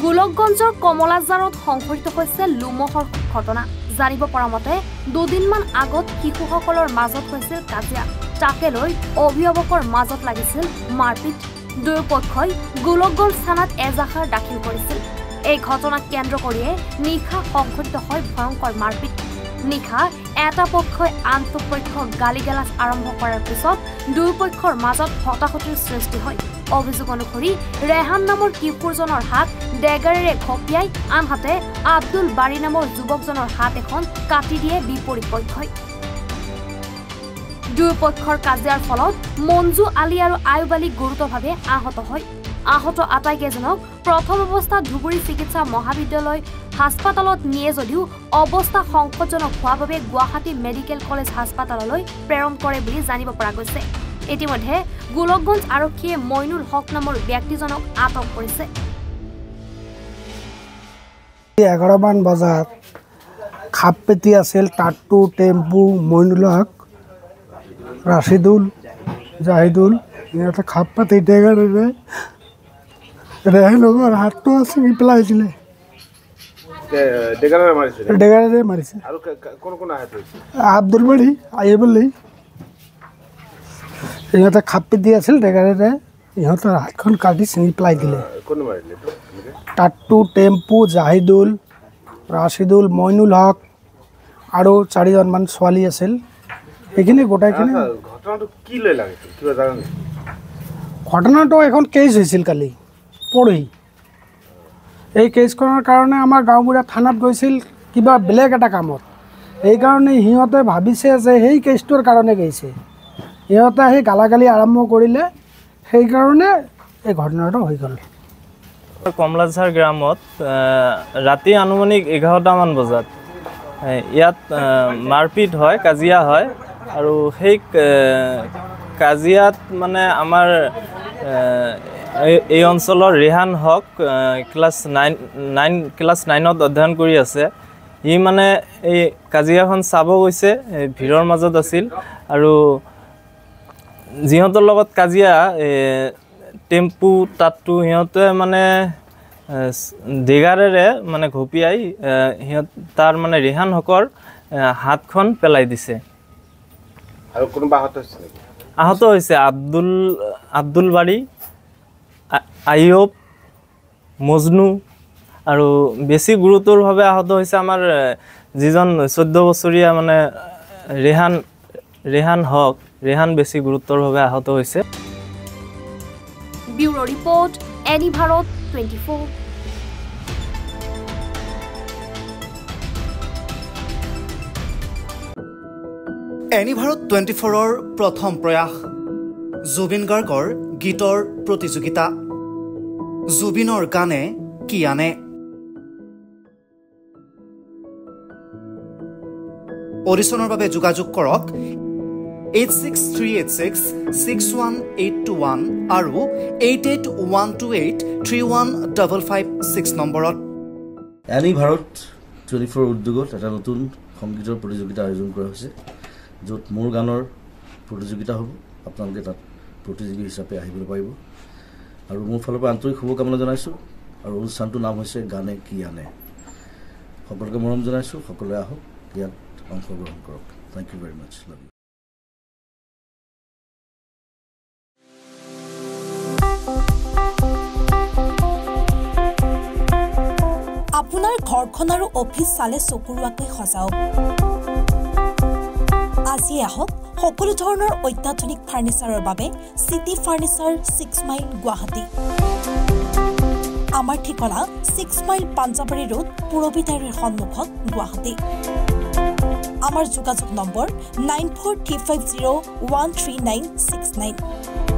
গোলকগঞ্জৰ কমলাজাৰত সংঘটিত হৈছে লোমহৰ ঘটনা জানিব পৰা মতে দুদিনমান আগত শিশুসকলৰ মাজত হৈছিল কাজিয়া তাকে লৈ অভিভাৱকৰ মাজত লাগিছিল মাৰপিট দুয়োপক্ষই গোলকগঞ্জ থানাত এজাহাৰ দাখিল কৰিছিল এই ঘটনাক কেন্দ্ৰ কৰিয়ে নিশা সংঘটিত হয় ভয়ংকৰ মাৰপিট নিশা এটা পক্ষই আনটো পক্ষক গালিগালাজ আৰম্ভ কৰাৰ পিছত দুয়োপক্ষৰ মাজত হতাহতিৰ সৃষ্টি হয় অভিযোগ অনুসৰি ৰেহান নামৰ কিশোৰজনৰ হাত ডেগাৰেৰে ঘপিয়াই আনহাতে আব্দুল বাৰী নামৰ যুৱকজনৰ হাত এখন কাটি দিয়ে বিপৰীত পক্ষই দুয়োপক্ষৰ কাজিয়াৰ ফলত মঞ্জু আলী আৰু আয়ুব আলী গুৰুতৰভাৱে আহত হয় আহত আটাইকেইজনক প্ৰথম অৱস্থাত ধুবুৰী চিকিৎসা মহাবিদ্যালয় হাস্পাতালত নিয়ে যদিও অৱস্থা সংকটজনক হোৱাৰ বাবে গুৱাহাটী মেডিকেল কলেজ হাস্পাতাললৈ প্ৰেৰণ কৰে বুলি জানিব পৰা গৈছে ইতিমধ্যে গোলকগঞ্জ আৰক্ষীয়ে মইনুল হক নামৰ ব্যক্তিজনক আটক কৰিছে 11 মান বজাত খাপপেটি আছিল টাটু টেম্পু মইনুল হক ৰাশিদুল জাহিদুল ইহঁতে খাপপেটি ডেগাৰেৰে ৰেহানৰ হাতটো ছিঙি পেলাইছিলে ডেগাৰেৰে মাৰিছে আৰু কোন কোন আহত হৈছে আব্দুল বাৰী আয়ুব আলী ইহঁতে খাপপেটি আছিল ডেগাৰেৰে ইহঁতৰ হাতখন কাটি ছিঙি পেলাই দিলে কোন মাৰিলে টাটু টেম্পু জাহিদুল ৰাশিদুল মইনুল হক আৰু 4জন মান ছোৱালী আছিল এইখিনি গোটাইখিনি ঘটনাটো কি লৈ লাগিছিল কিবা জানেন ঘটনাটো এখন কেছ হৈছিল কালি পৰহি এই কেছখনৰ কাৰণে আমাৰ গাঁওবুঢ়া থানাত গৈছিল কিবা বেলেগ এটা কামত এই কাৰণে হিহঁতে ভাবিছে যে সেই কেছটোৰ কাৰণে গৈছে ইহঁতে সেই গালাগালি আৰম্ভ কৰিলে সেই কাৰণে এই ঘটনাটো হৈ গ'ল কমলাঝাৰ গ্ৰামত ৰাতি আনুমানিক 11টা মান বজাত ইয়াত মাৰপিট হয় কাজিয়া হয় আৰু সেই কাজিয়াত মানে আমাৰ এই অঞ্চলৰ ৰেহান হক ক্লাছ 9ত অধ্যয়ন কৰি আছে ই মানে এই কাজিয়াখন চাব গৈছে ভিৰৰ মাজত আছিল আৰু যিহঁতৰ লগত কাজিয়া টেম্পু টাটু সিহঁতে মানে ডেগাৰেৰে মানে ঘপিয়াই সিহঁত তাৰ মানে ৰেহান হকৰ হাতখন পেলাই দিছে আৰু কোনোবা আহত হৈছে আব্দুল বাৰী আয়ুব মজনু আৰু বেছি গুৰুতৰভাৱে আহত হৈছে আমাৰ যিজন 14 বছৰীয়া মানে ৰেহান হক ৰেহান বেছি গুৰুতৰভাৱে আহত হৈছে ব্যুৰো ৰিপৰ্ট এনি ভাৰত 24 এনি ভাৰত 24ৰ প্ৰথম প্ৰয়াস জুবিন গাৰ্গৰ গীতৰ প্ৰতিযোগিতা জুবিনৰ গানে কি আনে অডিশ্যনৰ বাবে যোগাযোগ কৰক 8638661821 আৰু 8812831556 নম্বৰত এনি ভাৰত 24 উদ্যোগত এটা নতুন সংগীতৰ প্ৰতিযোগিতা আয়োজন কৰা হৈছে য'ত মোৰ গানৰ প্ৰতিযোগিতা হ'ব আপোনালোকে তাত প্ৰতিযোগী হিচাপে আহিবলৈ পাৰিব আৰু মোৰ ফালৰ পৰা আন্তৰিক শুভকামনা জনাইছোঁ আৰু অনুষ্ঠানটোৰ নাম হৈছে গানে কি আনে সকলোকে মৰম জনাইছোঁ সকলোৱে আহক ইয়াত অংশগ্ৰহণ কৰক thank you very much love you আপোনাৰ ঘৰখন আৰু অফিচ চালে চকুৰুৱাকৈ সজাওক আজি আহক সকলো ধৰণৰ অত্যাধুনিক ফাৰ্নিচাৰৰ বাবে সিটি ফাৰ্নিচাৰ 6 মাইল গুৱাহাটী আমাৰ ঠিকনা 6 মাইল পাঞ্জাবাৰী ৰোড পুৰবিতাৰীৰ সন্মুখত গুৱাহাটী আমাৰ যোগাযোগ নম্বৰ 9435013969